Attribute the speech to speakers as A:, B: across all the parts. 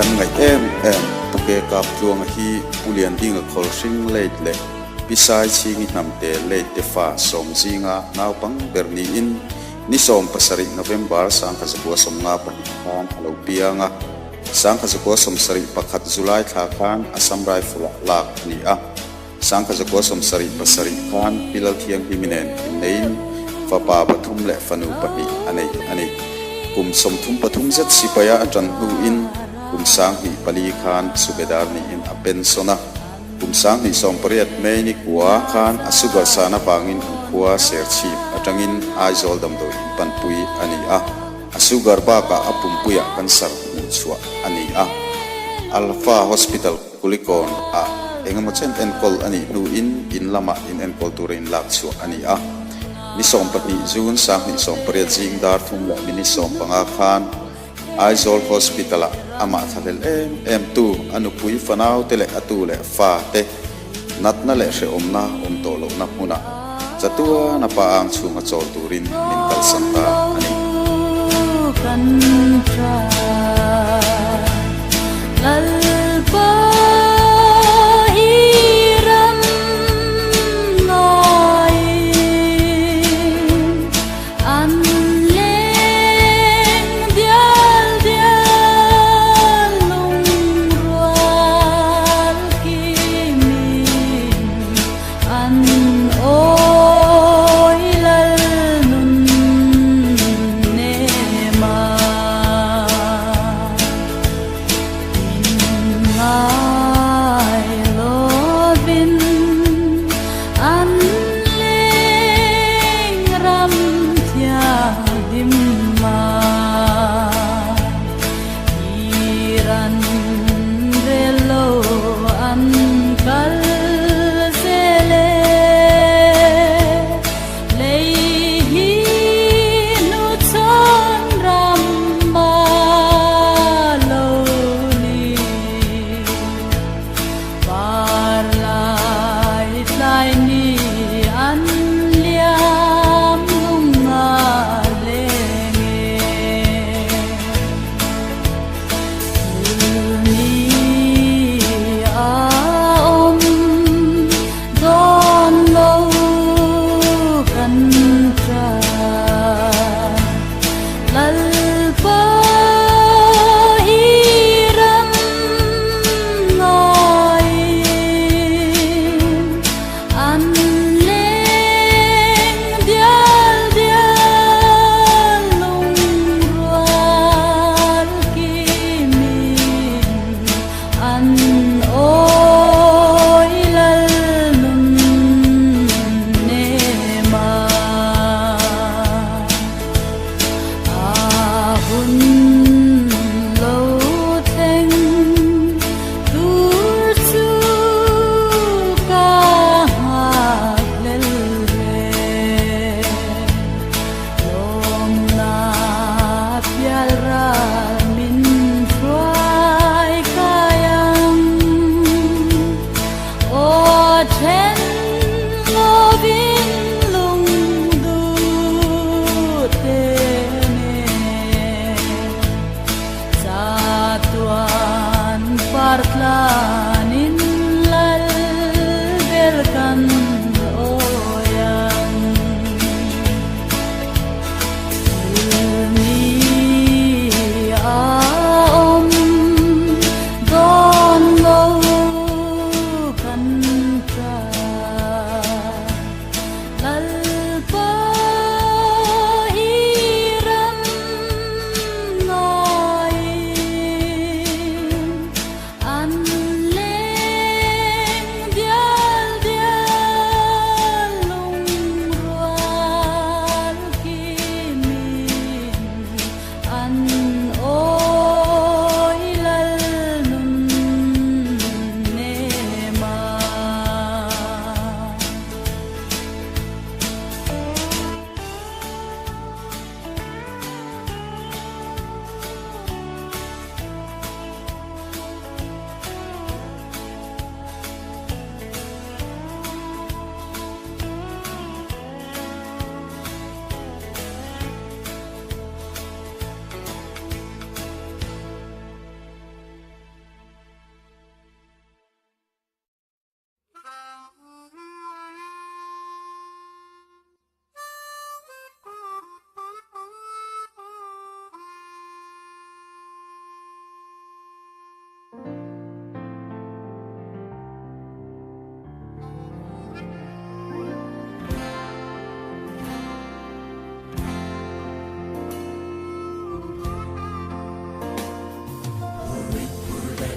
A: kan ngai em toke kap luang hi pulian ding a khol hring leit le pisai chingi namte leit te fa som zinga naw pang berni in ni som pasari November sang ka zakwa som nga pani khan alo pianga sang ka zakwa som sari pakhat July tha khan Assam Rifle lak ni a sang ka zakwa som sari pasari khan pilal thiang himinen nein fa pa pathum le fanu pani anei kum som thum pathum zat sipaya atran hu in kum sang hi pali khan subedar ni in a pensona kum sang ni som pariat mai ni kwa khan asugar sana bangin kwa serchi atangin aizol dam do pan pui ani a asugar ba ka apum puya kansar chua ani a Alpha Hospital Kulikon a engamachen enkol ani nu in lama in enkol turin lak chua ani a ni som pati jun sang ni som pariat jing dar thum la ni som panga khan Aizol Hospital ama thalel em tu anu pui fanau tele atu le fa te natna le she omna om to lo na huna chatua na pa ang chunga chol turin min kal santa ani kan tra lal pa hiram noi an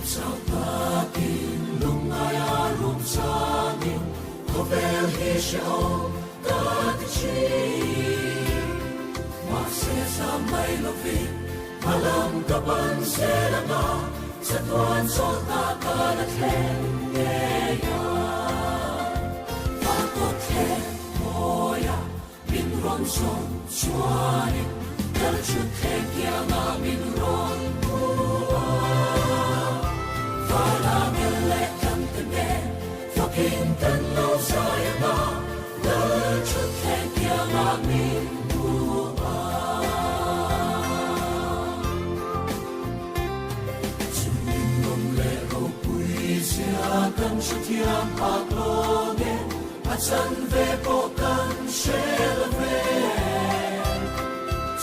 B: sao ta tin lung ai a rum sangin ko vel hi shao ta chi ma se sa mai lo vi malam ka ban se la na sa tuan so ta ka na khen ye ya ta ko the moya min ron son chuani dal chu the kia na min ron Fucking ten lo sayana, the truth can't kill me. Sumin mong lero puisia kan shutiam paklone, at san ve po kan shelve.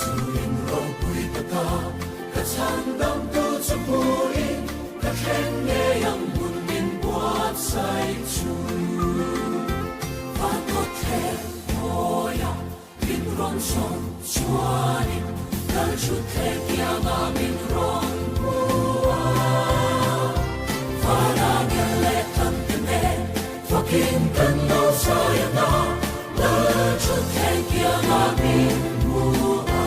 B: Sumin ro puitaka, kat san dam tu sapuin, kat henge yang sai chu phát có thể moya min ron son chuani dal chu te kia ma min ron bua fara gele tan tene fucking tan no sai na dal chu te kia ma min bua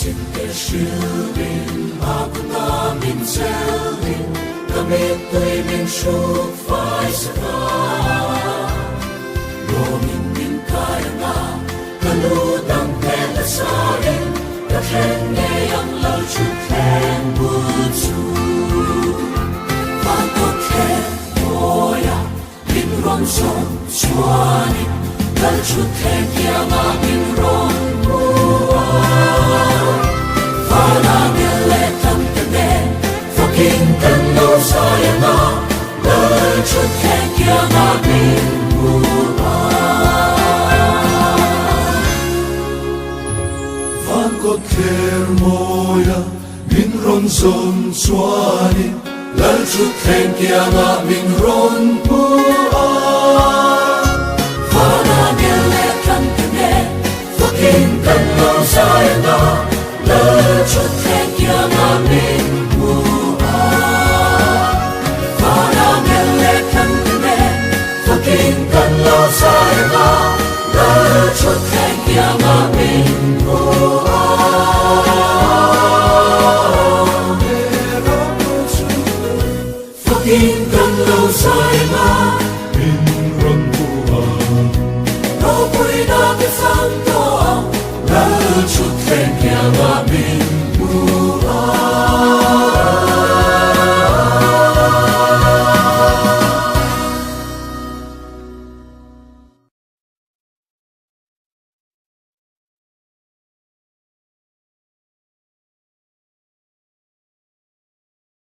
B: Xin kể siêu bin akuna min selin kamit tuy min shuk phai saka lo min kaya nga kalutang kaya sarin kakhen ngayang lau chuk khen butsu Pagkot khen moya min ron son chuani dal chuk khen kaya nga min ron bua Fucking ten no sayana, the truth can't kill me. Van got care moya, min ron son chuani, the truth can't kill me. Ron bua. Fana gele kantene, fucking ten no sayana, the truth can't kill me. Kan lo sai na la chut khen kia ma min bua Fucking kan lo sai na min ron bua Lo pui na ke sang